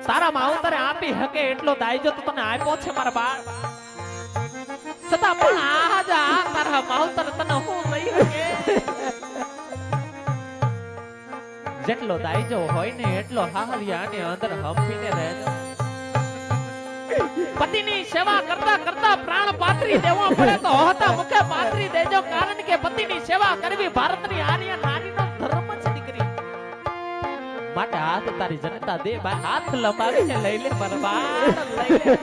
તારા માવતરે આપી હકે એટલો દાયજો તો તને આપ્યો છે મારા બાળ, છતાં પણ આજ આ તારા માવતર તને હું લઈ હકે? જેટલો દાયજો હોય ને એટલો હાહરિયાની અંદર હંપીને રહેજો. પતિની સેવા કરતા કરતા પ્રાણ પાથરી દેવો પડે તો હોતા મુખે પાથરી દેજો, કારણ કે પતિની સેવા કરવી ભારતની આર્ય નારીનો ધર્મ છે દીકરી. માટે હાથ તારી જનતા દે બા, હાથ લંબાવીને લઈ લે બરબાદ લઈ લે.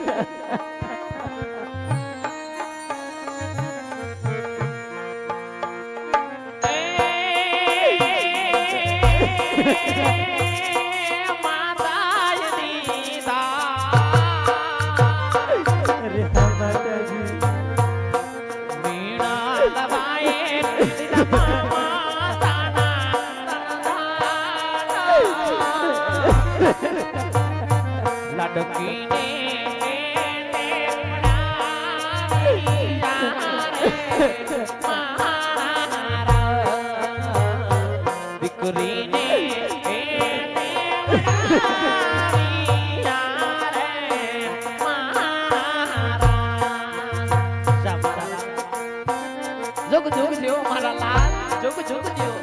जुग जुग जियो मारा लाल, जुग जुग जियो.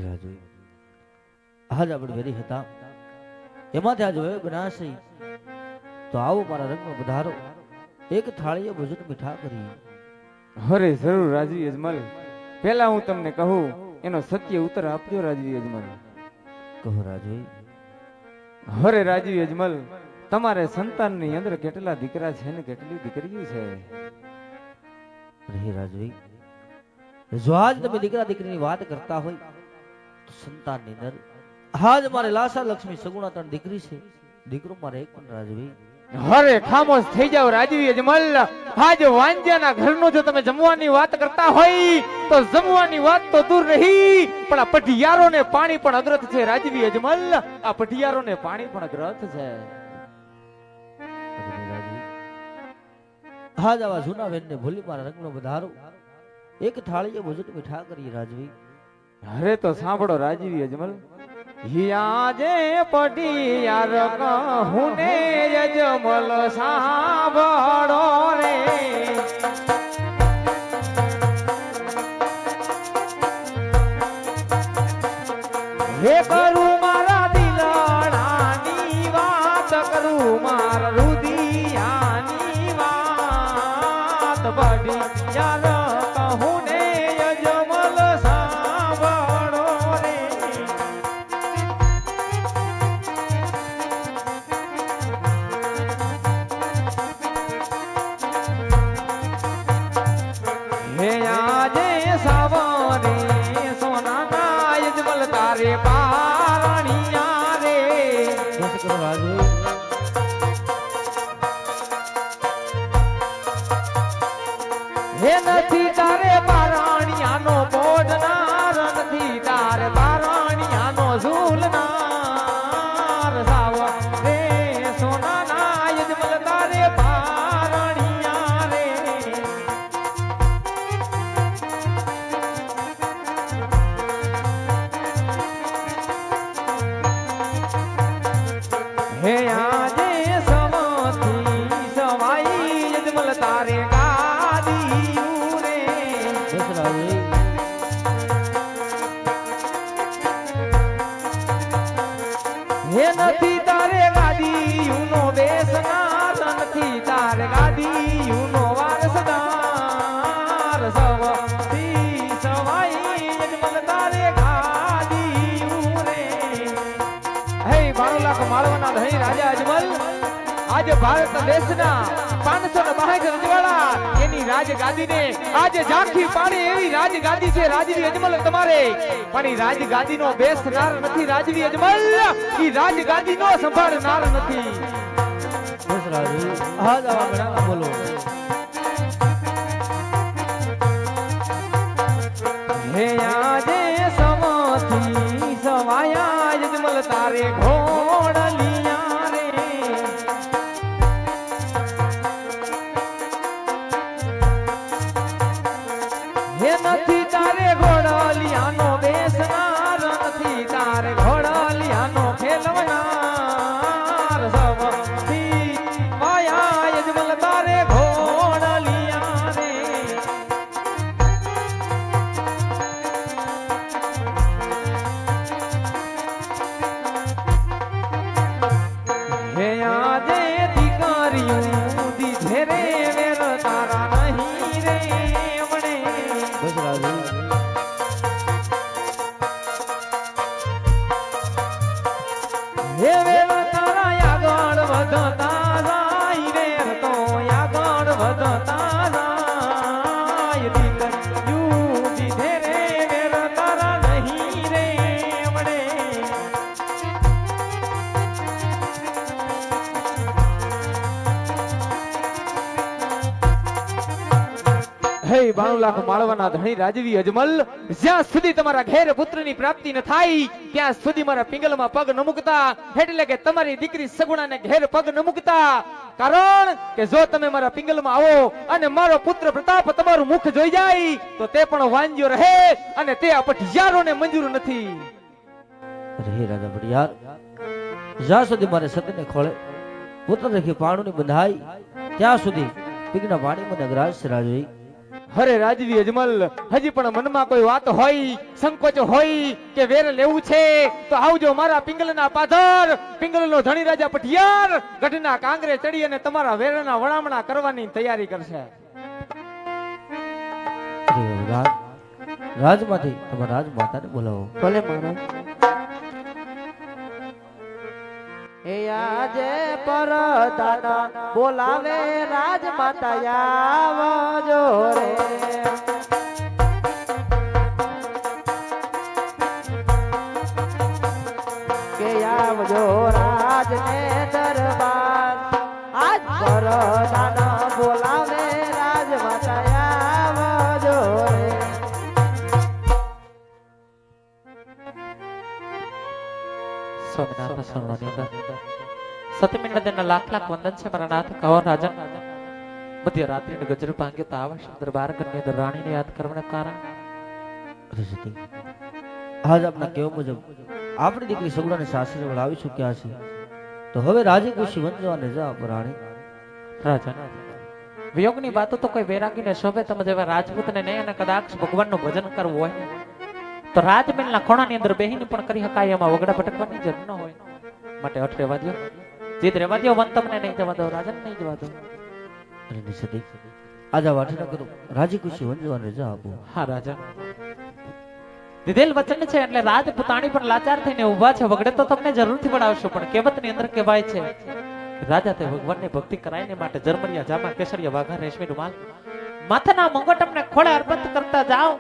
રાજુ આજ આપણે વેરી હતા એમાંથી આજ હવે બનાસી તો આવો મારા રંગમાં પધારો એક થાળીએ ભોજન મીઠા કરી. અરે જરૂર રાજવી યજમાન. પહેલા હું તમને કહું એનો સત્ય ઉત્તર આપજો રાજવી યજમાન. કહો રાજવી. અરે રાજવી યજમાન, તમારે સંતાનની અંદર કેટલા દીકરા છે ને કેટલી દીકરીઓ છે? રે રાજવી, જો આજ તમે દીકરા દીકરીની વાત કરતા હોય તો સંતાનની અંદર આજ મારે લાસા લક્ષ્મી સગુણા 3 દીકરી છે, દીકરો મારે એક પણ રાજવી. અરે ખામોશ થઈ જાવ રાજવી યજમાન. આજ વાંજ્યાના ઘરનો જો તમે જમવાની વાત કરતા હોય તો જમવાની વાત તો દૂર રહી, પણ આ પઢિયારોને પાણી પણ અગ્રથ છે રાજવી યજમાન. આ પઢિયારોને પાણી પણ અગ્રથ છે. આજ આવા જૂના વેનને ભૂલી મારા રંગનો વધારો એક થાળીએ ભોજન મીઠા કરી રાજવી. અરે તો સાંભળો રાજવી યજમાન. હિયાજે પઢિયાર કહું ને યજમલ સાંભળો રે. હે કરું મારા દિલડાની વાત, કરું મારા રુદિયાની વાત. પઢિયાર કહું ને યજમલ સાંભળો રે. હે આજે સવારે સોનાના યજમલ તારે પારણિયા રે. બસ કરો રાજવી. હે નથી તારે પારણિયાનો બોડનાર, નથી તારે પારણિયાનો ઝૂલનાર. સાવા રે સોનાના યજમલ તારે પારણિયા રે. હે આજે સવાથી સવાઈ યજમલ તારે ગાદીયું રે. બસ રાજવી. હે નથી તારે ગાદીયુંનો બેસનાર, નથી તારે ગાદીયુંનો વારસદાર. સવાથી સવાઈ યજમલ તારે ગાદીયું રે. હે 12 લાખ માળવાના ધણી રાજા અજમલ, આજે ભારત દેશના 562 રજવાડા એની રાજગાદીને આજે ઝાંખી પાડે એવી રાજગાદી છે રાજવી અજમલ તમારે. પણ ઈ રાજગાદીનો બેસનાર નથી રાજવી અજમલ, ઈ રાજગાદીનો સંભાળનાર નથી. બસ રાજવી. આજ આવા ઘણા બોલો. હે આજે સવાથી સવાયા અજમલ તારે ઘોડલિયા રે. હે નથી તારે ઘોડલિયાનો બેસનાર, નથી તારે ઘોડલિયાનો ખેલવનાર. સવાથી માયા અજમલ તારે ઘોડલિયા રે. હે આજે દીકરીયું દીધે રે વેર તારા નહીં રે વણે. બસ રાજવી. હે વેર તારા આગળ વધતા જાય વેર તો આગળ વધતા જાય. દીકરીયું દીધે રે વેર તારા નહીં રે વણે. હે 92 લાખ માળવાના ધણી રાજવી અજમલ, જ્યાં સુધી તમારા ઘેર પુત્રની પ્રાપ્તિ ન થાય ત્યાં સુધી મારા પિંગલમાં પગ ન મૂકતા, એટલે કે તમારી દીકરી સગુણાને ઘેર પગ ન મૂકતા. કારણ કે જો તમે મારા પિંગલમાં આવો અને મારો પુત્ર પ્રતાપ તમારું મુખ જોઈ જાય તો તે પણ વાંજ્યો રહે અને તે આ પઢિયારોને મંજૂર નથી. રે રાજા પઢિયાર, જ્યાં સુધી મારે સતીને ખોળે પુત્ર રેખી પાણુની બંધાઈ ત્યાં સુધી પીકના પાણી મને અગ્રાજ છે રાજવી. અરે રાજવી અજમલ, હજી પણ મનમાં કોઈ વાત હોય, સંકોચ હોય કે વેર લેવું છે તો આવજો મારા પિંગલના પાથર, પિંગલનો ધણી રાજા પઠિયાર ગઢના કાંગરે ચડી અને તમારા વેરના વણામણા કરવાની તૈયારી કરશે. રાજમાંથી તમારા રાજમાતાને બોલાવો. ભલે મહારાજ. એ આજે પરદાન બોલાવે રાજમાતા આવજો રે. કે આવજો રાજને દરબાર, આજ પરદાન બોલાવે રાજમાતા આવજો રે. સ્વામિનારાયણ શરણોની અંદર સતીમિંડ નદીના લાખ લાખ વંદન છે મારા નાથ કવર રાજન. મધ્ય રાત્રિને ગજર ભાંગ્યો તો આવા સુંદર બારગણની અંદર રાણીને યાદ કરવાને કારણ. આજ આપના કહેવા મુજબ આપણી દીકરી સગુણાને સાસરે વળાવી ચૂક્યા છે, તો હવે રાજી ખુશી વંજવાને જા રાણી. રાજન, વિયોગની વાતો તો કોઈ વૈરાગીને શોભે. તમે જેવા રાજપૂતને નહીં અને કદાચ ભગવાનનું ભજન કરવું હોય તો રાજમહેલના ખૂણાની અંદર બેહીને પણ કરી શકાય, એમાં વગડા ભટકવાની જરૂર ન હોય. માટે અઠ રહેવા દો, જીત રહેવા દો, વન તમને નહીં જવા દો, રાજન નહીં જવા દો. અને નિસદી આજા વાટ ન કરો, રાજી ખુશી વંજવાને જા આપો. હા રાજન, દીધેલ વચન છે એટલે રાજપૂતાણી પણ લાચાર થઈને ઊભા છે. વગડે તો તમને જરૂરથી પડાવશો, પણ કહેવતની અંદર કહેવાય છે રાજા તે ભગવાનની ભક્તિ કરાયને માટે જરમરિયા જામા કેસરિયા વાઘા રેશમી રૂમાલ માથાના મંગોટમને ખોળે અર્પણ કરતા જાઓ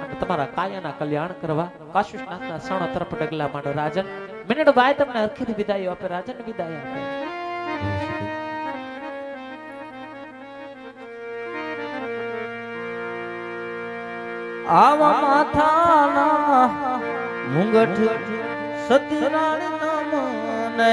અને તમારા કાયાના કલ્યાણ કરવા કાશુનાથના સણો તરફ ડગલા માંડો. રાજન, મિનિટ બાય તમને અરખીથી વિદાય આપે. રાજન વિદાય આપે. આવા માથાના મુંગઠ સતીરાણી નમને